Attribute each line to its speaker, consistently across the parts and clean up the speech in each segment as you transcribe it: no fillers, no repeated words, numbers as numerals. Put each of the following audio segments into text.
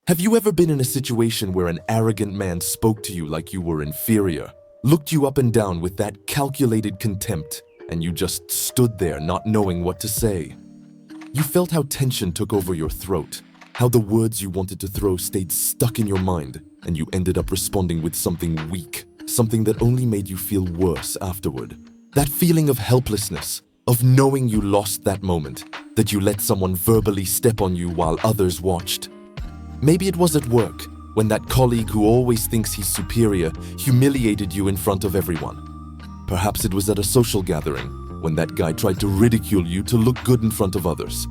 Speaker 1: Have you ever been in a situation where an arrogant man spoke to you like you were inferior, looked you up and down with that calculated contempt, and you just stood there not knowing what to say? You felt how tension took over your throat, how the words you wanted to throw stayed stuck in your mind, and you ended up responding with something weak, something that only made you feel worse afterward. That feeling of helplessness, of knowing you lost that moment, that you let someone verbally step on you while others watched. Maybe it was at work, when that colleague who always thinks he's superior humiliated you in front of everyone. Perhaps it was at a social gathering, when that guy tried to ridicule you to look good in front of others.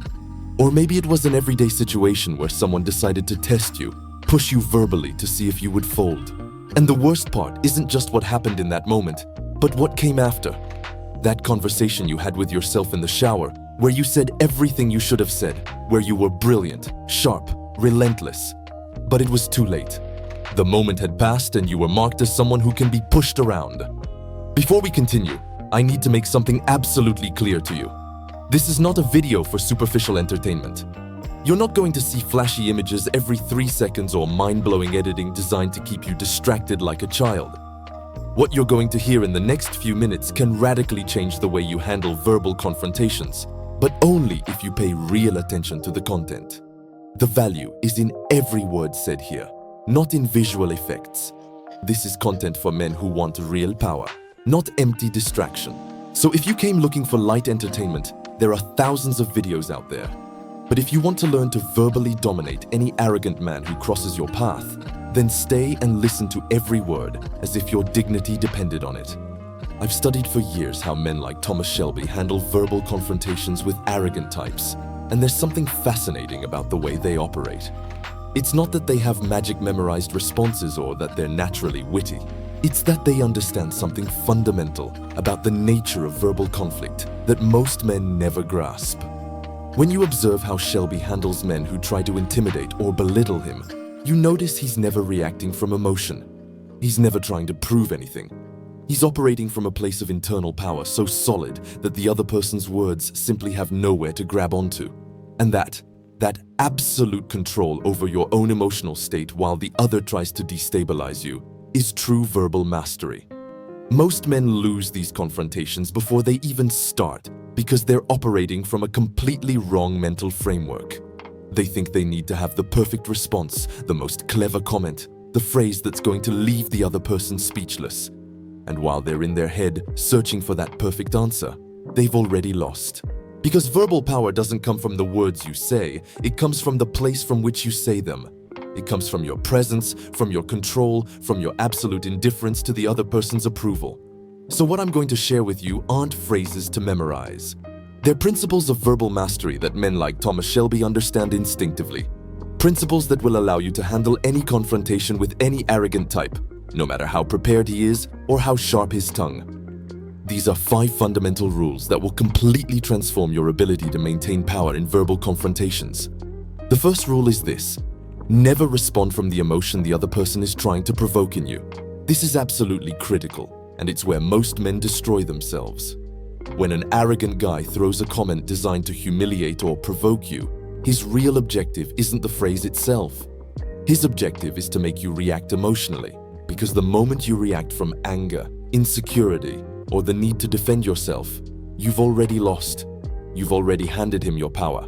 Speaker 1: Or maybe it was an everyday situation where someone decided to test you, push you verbally to see if you would fold. And the worst part isn't just what happened in that moment, but what came after. That conversation you had with yourself in the shower, where you said everything you should have said, where you were brilliant, sharp, relentless. But it was too late. The moment had passed and you were marked as someone who can be pushed around. Before we continue, I need to make something absolutely clear to you. This is not a video for superficial entertainment. You're not going to see flashy images every 3 seconds or mind-blowing editing designed to keep you distracted like a child. What you're going to hear in the next few minutes can radically change the way you handle verbal confrontations, but only if you pay real attention to the content. The value is in every word said here, not in visual effects. This is content for men who want real power, not empty distraction. So if you came looking for light entertainment, there are thousands of videos out there. But if you want to learn to verbally dominate any arrogant man who crosses your path, then stay and listen to every word as if your dignity depended on it. I've studied for years how men like Thomas Shelby handle verbal confrontations with arrogant types. And there's something fascinating about the way they operate. It's not that they have magic memorized responses or that they're naturally witty. It's that they understand something fundamental about the nature of verbal conflict that most men never grasp. When you observe how Shelby handles men who try to intimidate or belittle him, you notice he's never reacting from emotion. He's never trying to prove anything. He's operating from a place of internal power so solid that the other person's words simply have nowhere to grab onto. And that absolute control over your own emotional state while the other tries to destabilize you is true verbal mastery. Most men lose these confrontations before they even start because they're operating from a completely wrong mental framework. They think they need to have the perfect response, the most clever comment, the phrase that's going to leave the other person speechless. And while they're in their head searching for that perfect answer, they've already lost. Because verbal power doesn't come from the words you say, it comes from the place from which you say them. It comes from your presence, from your control, from your absolute indifference to the other person's approval. So what I'm going to share with you aren't phrases to memorize. They're principles of verbal mastery that men like Thomas Shelby understand instinctively. Principles that will allow you to handle any confrontation with any arrogant type, no matter how prepared he is or how sharp his tongue. These are 5 fundamental rules that will completely transform your ability to maintain power in verbal confrontations. The first rule is this: never respond from the emotion the other person is trying to provoke in you. This is absolutely critical, and it's where most men destroy themselves. When an arrogant guy throws a comment designed to humiliate or provoke you, his real objective isn't the phrase itself. His objective is to make you react emotionally. Because the moment you react from anger, insecurity, or the need to defend yourself, you've already lost. You've already handed him your power.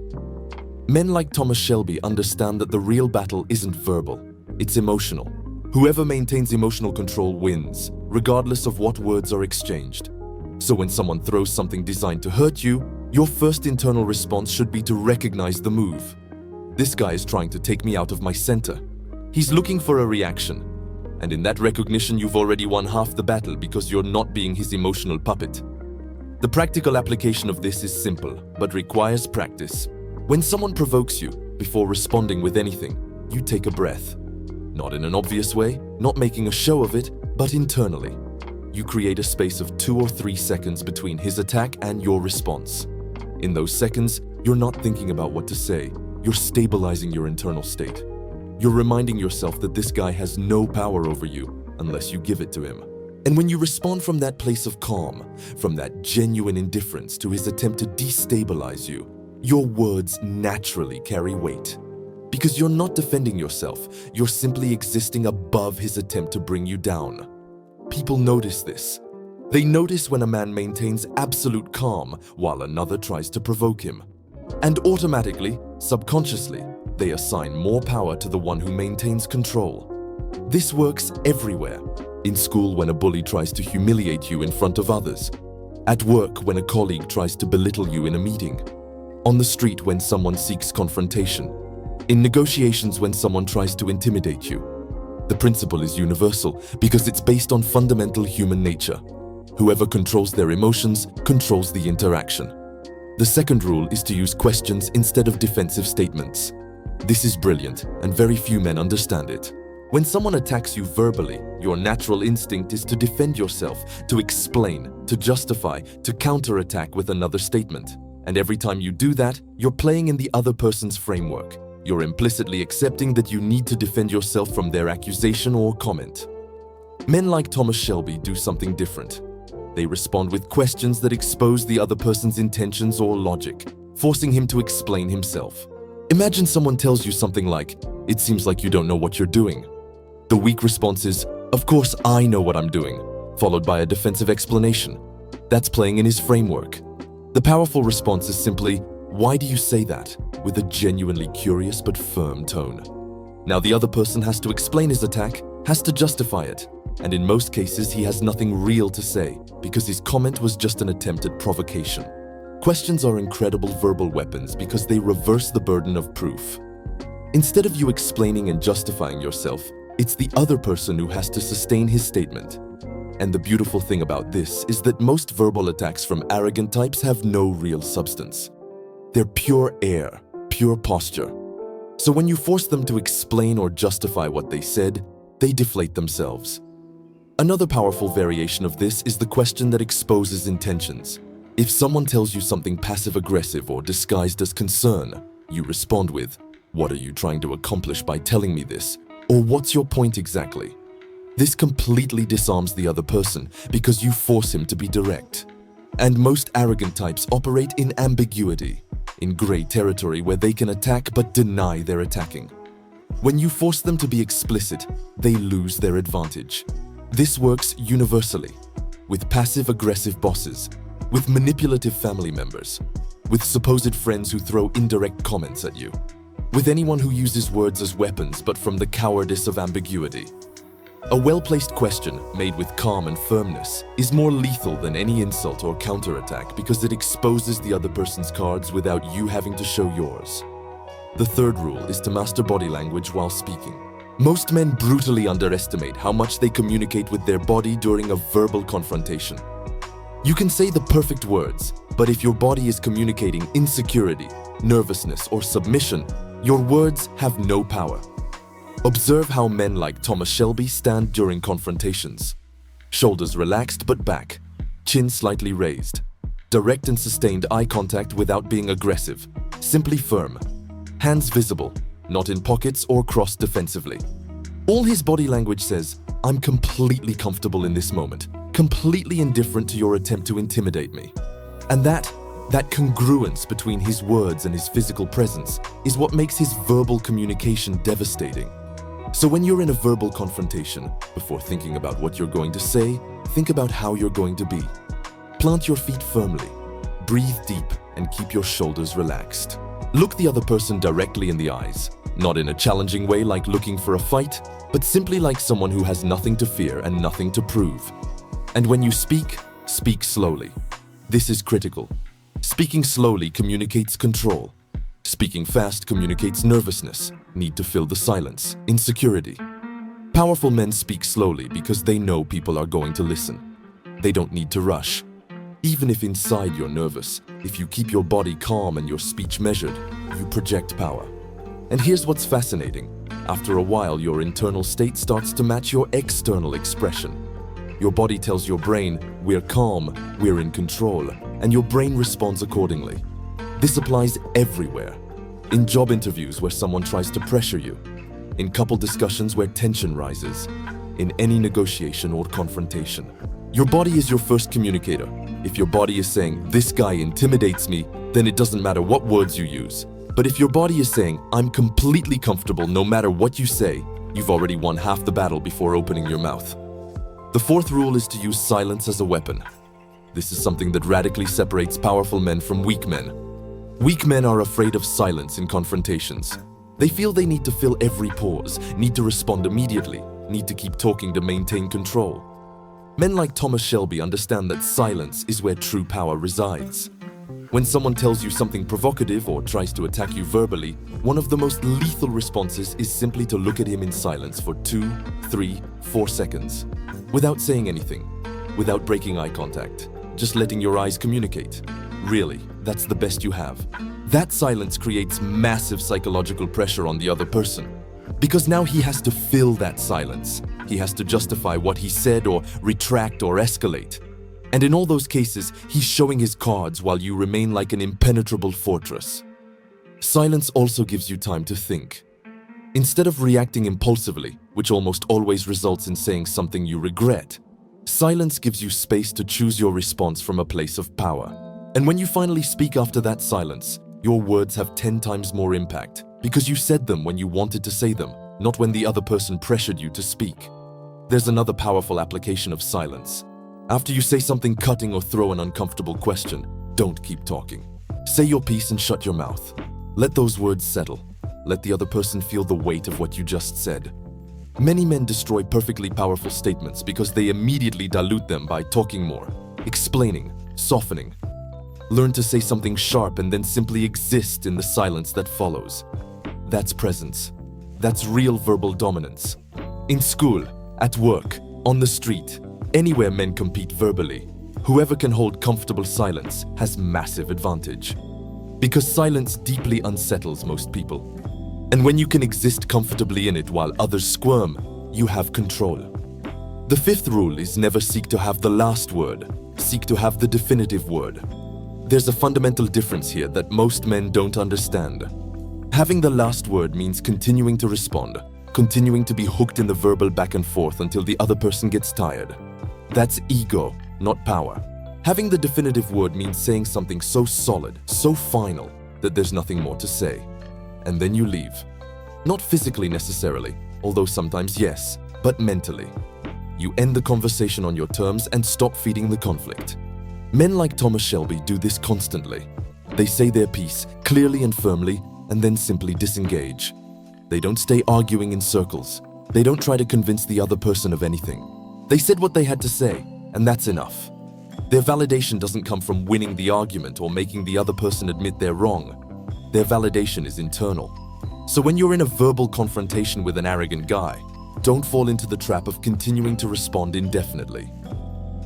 Speaker 1: Men like Thomas Shelby understand that the real battle isn't verbal, it's emotional. Whoever maintains emotional control wins, regardless of what words are exchanged. So when someone throws something designed to hurt you, your first internal response should be to recognize the move. This guy is trying to take me out of my center. He's looking for a reaction. And in that recognition, you've already won half the battle because you're not being his emotional puppet. The practical application of this is simple, but requires practice. When someone provokes you, before responding with anything, you take a breath. Not in an obvious way, not making a show of it, but internally. You create a space of 2 or 3 seconds between his attack and your response. In those seconds, you're not thinking about what to say. You're stabilizing your internal state. You're reminding yourself that this guy has no power over you unless you give it to him. And when you respond from that place of calm, from that genuine indifference to his attempt to destabilize you, your words naturally carry weight. Because you're not defending yourself, you're simply existing above his attempt to bring you down. People notice this. They notice when a man maintains absolute calm while another tries to provoke him. And automatically, subconsciously, they assign more power to the one who maintains control. This works everywhere. In school when a bully tries to humiliate you in front of others. At work when a colleague tries to belittle you in a meeting. On the street when someone seeks confrontation. In negotiations when someone tries to intimidate you. The principle is universal because it's based on fundamental human nature. Whoever controls their emotions controls the interaction. The second rule is to use questions instead of defensive statements. This is brilliant, and very few men understand it. When someone attacks you verbally, your natural instinct is to defend yourself, to explain, to justify, to counterattack with another statement. And every time you do that, you're playing in the other person's framework. You're implicitly accepting that you need to defend yourself from their accusation or comment. Men like Thomas Shelby do something different. They respond with questions that expose the other person's intentions or logic, forcing him to explain himself. Imagine someone tells you something like, "It seems like you don't know what you're doing." The weak response is, "Of course I know what I'm doing," followed by a defensive explanation. That's playing in his framework. The powerful response is simply, "Why do you say that?" with a genuinely curious but firm tone. Now the other person has to explain his attack, has to justify it, and in most cases he has nothing real to say because his comment was just an attempt at provocation. Questions are incredible verbal weapons because they reverse the burden of proof. Instead of you explaining and justifying yourself, it's the other person who has to sustain his statement. And the beautiful thing about this is that most verbal attacks from arrogant types have no real substance. They're pure air, pure posture. So when you force them to explain or justify what they said, they deflate themselves. Another powerful variation of this is the question that exposes intentions. If someone tells you something passive-aggressive or disguised as concern, you respond with, "What are you trying to accomplish by telling me this?" Or "What's your point exactly?" This completely disarms the other person because you force him to be direct. And most arrogant types operate in ambiguity, in gray territory where they can attack but deny they're attacking. When you force them to be explicit, they lose their advantage. This works universally, with passive-aggressive bosses, with manipulative family members, with supposed friends who throw indirect comments at you, with anyone who uses words as weapons but from the cowardice of ambiguity. A well-placed question, made with calm and firmness, is more lethal than any insult or counterattack because it exposes the other person's cards without you having to show yours. The third rule is to master body language while speaking. Most men brutally underestimate how much they communicate with their body during a verbal confrontation. You can say the perfect words, but if your body is communicating insecurity, nervousness, or submission, your words have no power. Observe how men like Thomas Shelby stand during confrontations. Shoulders relaxed but back, chin slightly raised. Direct and sustained eye contact without being aggressive, simply firm. Hands visible, not in pockets or crossed defensively. All his body language says, "I'm completely comfortable in this moment, completely indifferent to your attempt to intimidate me." And that congruence between his words and his physical presence is what makes his verbal communication devastating. So when you're in a verbal confrontation, before thinking about what you're going to say, think about how you're going to be. Plant your feet firmly, breathe deep, and keep your shoulders relaxed. Look the other person directly in the eyes, not in a challenging way like looking for a fight, but simply like someone who has nothing to fear and nothing to prove. And when you speak, speak slowly. This is critical. Speaking slowly communicates control. Speaking fast communicates nervousness, need to fill the silence, insecurity. Powerful men speak slowly because they know people are going to listen. They don't need to rush. Even if inside you're nervous, if you keep your body calm and your speech measured, you project power. And here's what's fascinating. After a while, your internal state starts to match your external expression. Your body tells your brain, "We're calm, we're in control," and your brain responds accordingly. This applies everywhere. In job interviews where someone tries to pressure you, in couple discussions where tension rises, in any negotiation or confrontation. Your body is your first communicator. If your body is saying, "This guy intimidates me," then it doesn't matter what words you use. But if your body is saying, "I'm completely comfortable no matter what you say," you've already won half the battle before opening your mouth. The fourth rule is to use silence as a weapon. This is something that radically separates powerful men from weak men. Weak men are afraid of silence in confrontations. They feel they need to fill every pause, need to respond immediately, need to keep talking to maintain control. Men like Thomas Shelby understand that silence is where true power resides. When someone tells you something provocative or tries to attack you verbally, one of the most lethal responses is simply to look at him in silence for 2, 3, 4 seconds, without saying anything, without breaking eye contact, just letting your eyes communicate. Really, that's the best you have. That silence creates massive psychological pressure on the other person, because now he has to fill that silence. He has to justify what he said or retract or escalate. And in all those cases, he's showing his cards while you remain like an impenetrable fortress. Silence also gives you time to think. Instead of reacting impulsively, which almost always results in saying something you regret, silence gives you space to choose your response from a place of power. And when you finally speak after that silence, your words have 10 times more impact because you said them when you wanted to say them, not when the other person pressured you to speak. There's another powerful application of silence. After you say something cutting or throw an uncomfortable question, don't keep talking. Say your piece and shut your mouth. Let those words settle. Let the other person feel the weight of what you just said. Many men destroy perfectly powerful statements because they immediately dilute them by talking more, explaining, softening. Learn to say something sharp and then simply exist in the silence that follows. That's presence. That's real verbal dominance. In school, at work, on the street, anywhere men compete verbally, whoever can hold comfortable silence has massive advantage. Because silence deeply unsettles most people. And when you can exist comfortably in it while others squirm, you have control. The fifth rule is never seek to have the last word, seek to have the definitive word. There's a fundamental difference here that most men don't understand. Having the last word means continuing to respond, continuing to be hooked in the verbal back and forth until the other person gets tired. That's ego, not power. Having the definitive word means saying something so solid, so final, that there's nothing more to say. And then you leave. Not physically necessarily, although sometimes yes, but mentally. You end the conversation on your terms and stop feeding the conflict. Men like Thomas Shelby do this constantly. They say their piece clearly and firmly and then simply disengage. They don't stay arguing in circles. They don't try to convince the other person of anything. They said what they had to say, and that's enough. Their validation doesn't come from winning the argument or making the other person admit they're wrong. Their validation is internal. So when you're in a verbal confrontation with an arrogant guy, don't fall into the trap of continuing to respond indefinitely.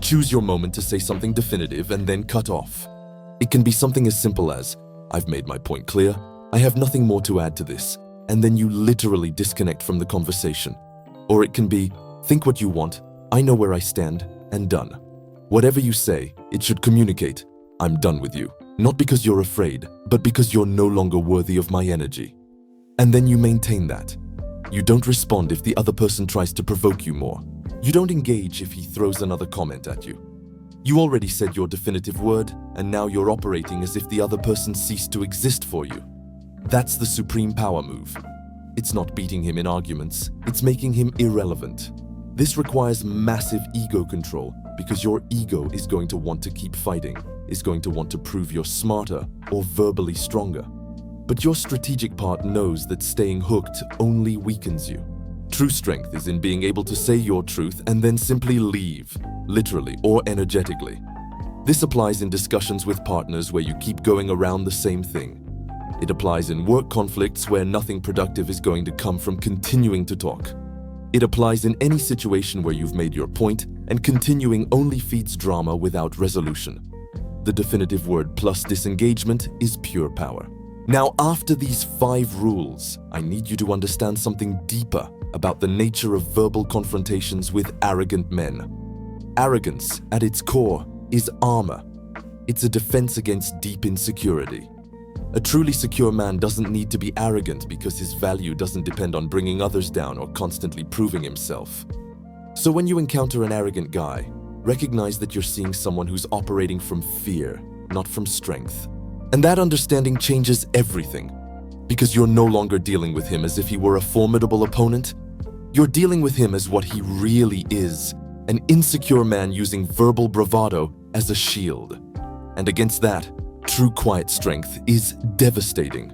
Speaker 1: Choose your moment to say something definitive and then cut off. It can be something as simple as, "I've made my point clear, I have nothing more to add to this," and then you literally disconnect from the conversation. Or it can be, "Think what you want, I know where I stand," and done. Whatever you say, it should communicate, "I'm done with you," not because you're afraid, but because you're no longer worthy of my energy. And then you maintain that. You don't respond if the other person tries to provoke you more. You don't engage if he throws another comment at you. You already said your definitive word, and now you're operating as if the other person ceased to exist for you. That's the supreme power move. It's not beating him in arguments, it's making him irrelevant. This requires massive ego control because your ego is going to want to keep fighting, is going to want to prove you're smarter or verbally stronger. But your strategic part knows that staying hooked only weakens you. True strength is in being able to say your truth and then simply leave, literally or energetically. This applies in discussions with partners where you keep going around the same thing. It applies in work conflicts where nothing productive is going to come from continuing to talk. It applies in any situation where you've made your point and continuing only feeds drama without resolution. The definitive word plus disengagement is pure power. Now, after these 5 rules, I need you to understand something deeper about the nature of verbal confrontations with arrogant men. Arrogance, at its core, is armor. It's a defense against deep insecurity. A truly secure man doesn't need to be arrogant because his value doesn't depend on bringing others down or constantly proving himself. So when you encounter an arrogant guy, recognize that you're seeing someone who's operating from fear, not from strength. And that understanding changes everything. because you're no longer dealing with him as if he were a formidable opponent. You're dealing with him as what he really is, an insecure man using verbal bravado as a shield. And against that, true quiet strength is devastating.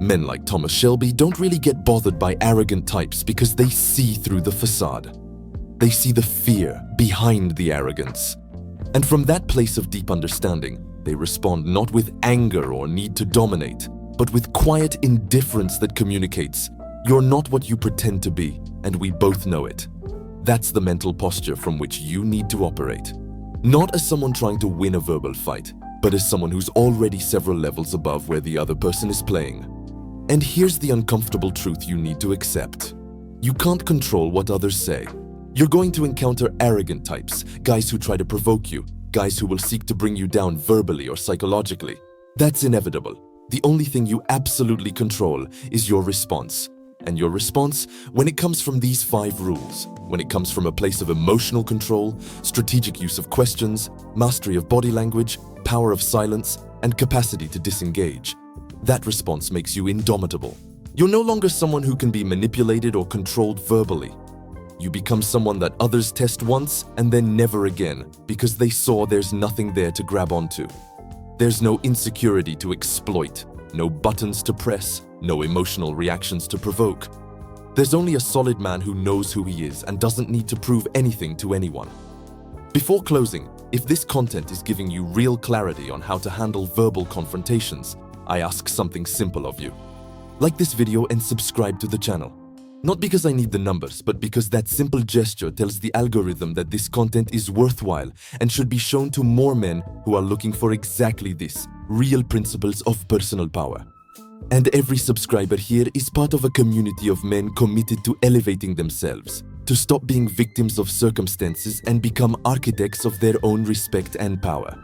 Speaker 1: Men like Thomas Shelby don't really get bothered by arrogant types because they see through the facade. They see the fear behind the arrogance. And from that place of deep understanding, they respond not with anger or need to dominate, but with quiet indifference that communicates, "You're not what you pretend to be, and we both know it." That's the mental posture from which you need to operate. Not as someone trying to win a verbal fight, but as someone who's already several levels above where the other person is playing. And here's the uncomfortable truth you need to accept. You can't control what others say. You're going to encounter arrogant types, guys who try to provoke you, guys who will seek to bring you down verbally or psychologically. That's inevitable. The only thing you absolutely control is your response. And your response, when it comes from these 5 rules, when it comes from a place of emotional control, strategic use of questions, mastery of body language, power of silence, and capacity to disengage, that response makes you indomitable. You're no longer someone who can be manipulated or controlled verbally. You become someone that others test once and then never again because they saw there's nothing there to grab onto. There's no insecurity to exploit, no buttons to press, no emotional reactions to provoke. There's only a solid man who knows who he is and doesn't need to prove anything to anyone. Before closing, if this content is giving you real clarity on how to handle verbal confrontations, I ask something simple of you. Like this video and subscribe to the channel. Not because I need the numbers, but because that simple gesture tells the algorithm that this content is worthwhile and should be shown to more men who are looking for exactly this, real principles of personal power. And every subscriber here is part of a community of men committed to elevating themselves, to stop being victims of circumstances and become architects of their own respect and power.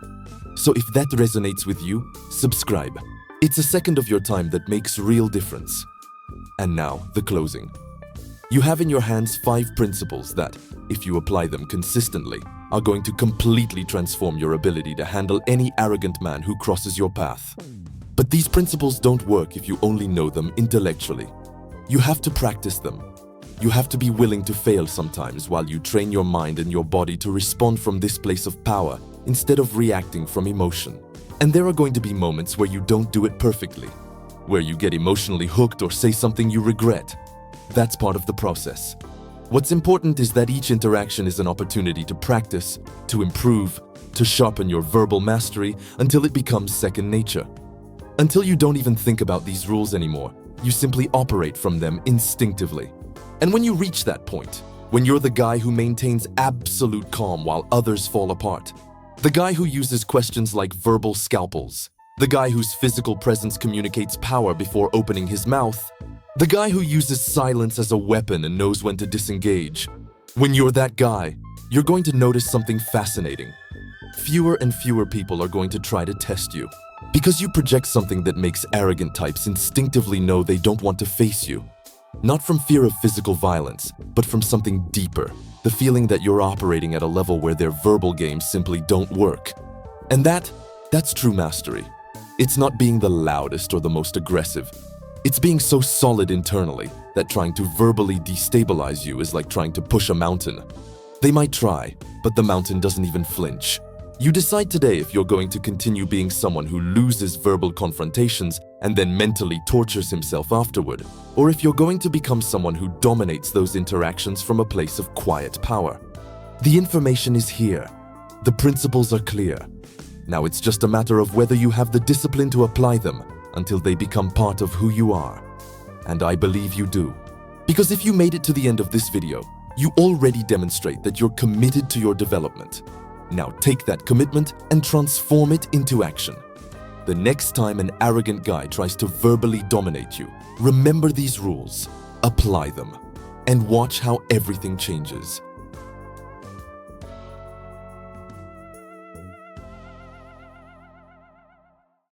Speaker 1: So if that resonates with you, subscribe. It's a second of your time that makes real difference. And now, the closing. You have in your hands 5 principles that, if you apply them consistently, are going to completely transform your ability to handle any arrogant man who crosses your path. But these principles don't work if you only know them intellectually. You have to practice them. You have to be willing to fail sometimes while you train your mind and your body to respond from this place of power instead of reacting from emotion. And there are going to be moments where you don't do it perfectly, where you get emotionally hooked or say something you regret. That's part of the process. What's important is that each interaction is an opportunity to practice, to improve, to sharpen your verbal mastery until it becomes second nature. Until you don't even think about these rules anymore, you simply operate from them instinctively. And when you reach that point, when you're the guy who maintains absolute calm while others fall apart, the guy who uses questions like verbal scalpels, the guy whose physical presence communicates power before opening his mouth, the guy who uses silence as a weapon and knows when to disengage. When you're that guy, you're going to notice something fascinating. Fewer and fewer people are going to try to test you, because you project something that makes arrogant types instinctively know they don't want to face you. Not from fear of physical violence, but from something deeper, the feeling that you're operating at a level where their verbal games simply don't work. And that's true mastery. It's not being the loudest or the most aggressive. It's being so solid internally that trying to verbally destabilize you is like trying to push a mountain. They might try, but the mountain doesn't even flinch. You decide today if you're going to continue being someone who loses verbal confrontations and then mentally tortures himself afterward, or if you're going to become someone who dominates those interactions from a place of quiet power. The information is here. The principles are clear. Now it's just a matter of whether you have the discipline to apply them until they become part of who you are. And I believe you do. Because if you made it to the end of this video, you already demonstrate that you're committed to your development. Now take that commitment and transform it into action. The next time an arrogant guy tries to verbally dominate you, remember these rules, apply them, and watch how everything changes.